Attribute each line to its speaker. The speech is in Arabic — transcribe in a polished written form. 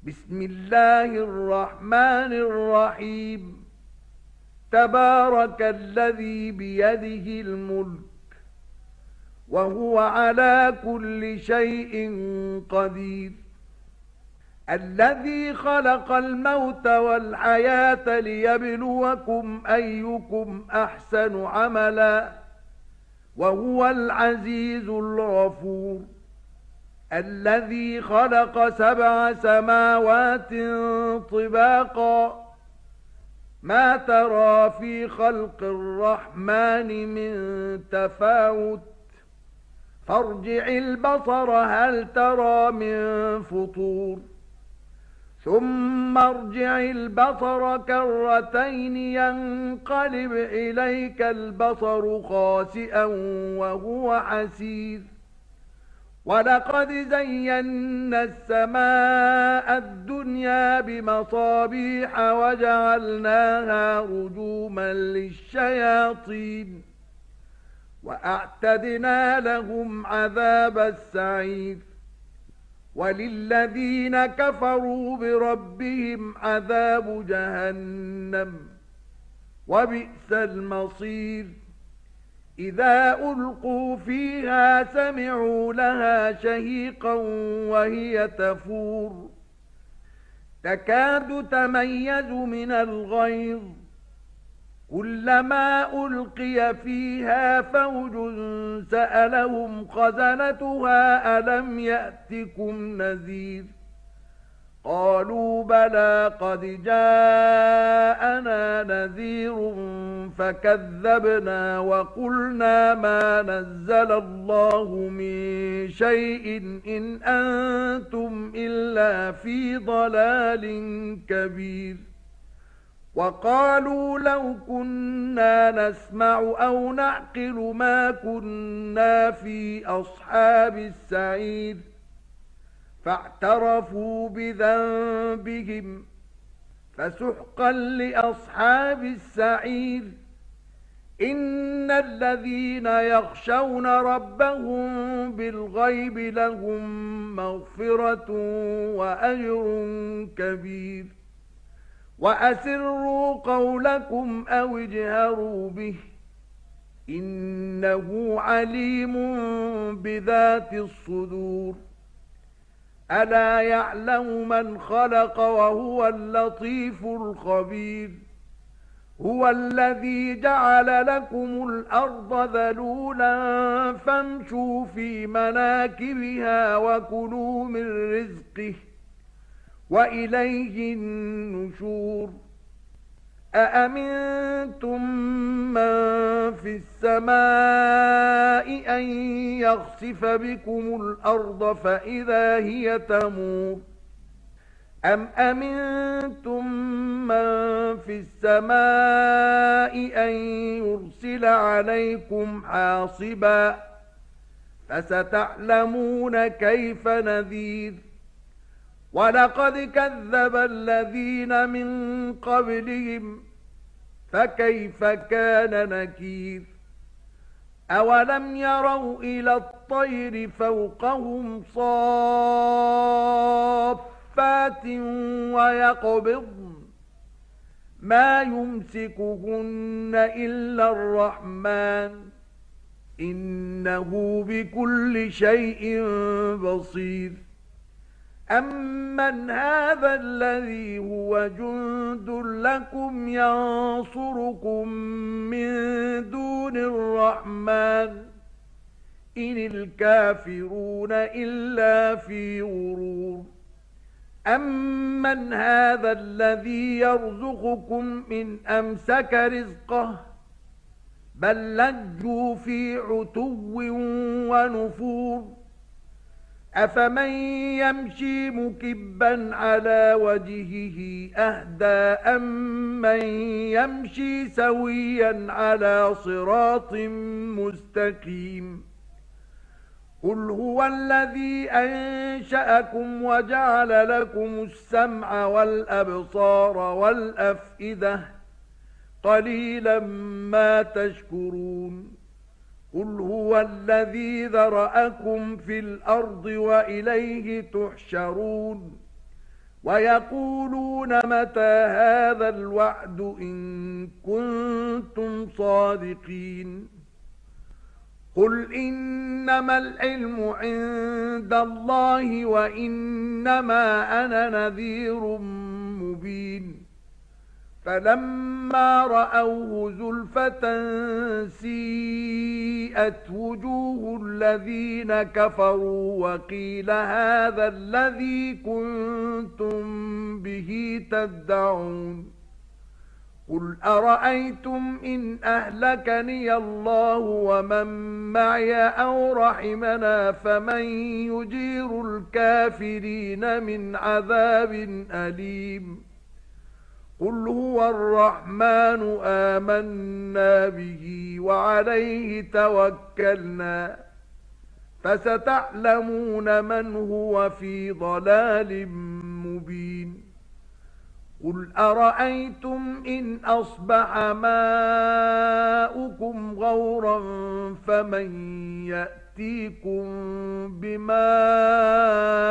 Speaker 1: بسم الله الرحمن الرحيم. تبارك الذي بيده الملك وهو على كل شيء قدير. الذي خلق الموت والحياة ليبلوكم أيكم أحسن عملا وهو العزيز الغفور. الذي خلق 7 سماوات طباقا ما ترى في خلق الرحمن من تفاوت فارجع البصر هل ترى من فطور ثم ارجع البصر كرتين ينقلب إليك البصر خاسئا وهو حسير. ولقد زينا السماء الدنيا بمصابيح وجعلناها رجوما للشياطين وأعتدنا لهم عذاب السعير. وللذين كفروا بربهم عذاب جهنم وبئس المصير. إذا ألقوا فيها سمعوا لها شهيقا وهي تفور تكاد تميز من الغيظ كلما ألقي فيها فوج سألهم خزنتها ألم يأتكم نذير قالوا بلى قد جاءنا نذير فكذبنا وقلنا ما نزل الله من شيء إن أنتم إلا في ضلال كبير. وقالوا لو كنا نسمع أو نعقل ما كنا في أصحاب السعير فاعترفوا بذنبهم فسحقا لأصحاب السعير. إن الذين يخشون ربهم بالغيب لهم مغفرة وأجر كبير. وأسروا قولكم أو اجهروا به إنه عليم بذات الصدور. ألا يعلم من خلق وهو اللطيف الخبير. هو الذي جعل لكم الأرض ذلولا فامشوا في مناكبها وكلوا من رزقه وإليه النشور. أأمنتم من في السماء أن يخسف بكم الأرض فإذا هي تمور أم أمنتم من في السماء أن يرسل عليكم حاصبا فستعلمون كيف نذير. ولقد كذب الذين من قبلهم فكيف كان نكير. أولم يروا إلى الطير فوقهم صافات ويقبضن ما يمسكهن إلا الرحمن إنه بكل شيء بصير. أمن هذا الذي هو جند لكم ينصركم من دون الرحمن إن الكافرون إلا في غرور. أمن هذا الذي يرزقكم إن أمسك رزقه بل لجوا في عتو ونفور. أفمن يمشي مكبا على وجهه أهدى أمن يمشي سويا على صراط مستقيم. قل هو الذي أنشأكم وجعل لكم السمع والأبصار والأفئدة قليلا ما تشكرون. قل هو الذي ذرأكم في الأرض وإليه تحشرون. ويقولون متى هذا الوعد إن كنتم صادقين قل إنما العلم عند الله وإنما أنا نذير مبين فلما رأوه زلفة سيئت وجوه الذين كفروا وقيل هذا الذي كنتم به تدعون قل أرأيتم إن أهلكني الله ومن معي أو رحمنا فمن يجير الكافرين من عذاب أليم قل هو الرحمن آمنا به وعليه توكلنا فستعلمون من هو في ضلال مبين قل أرأيتم إن أصبح ماؤكم غورا فمن يأتيكم بماء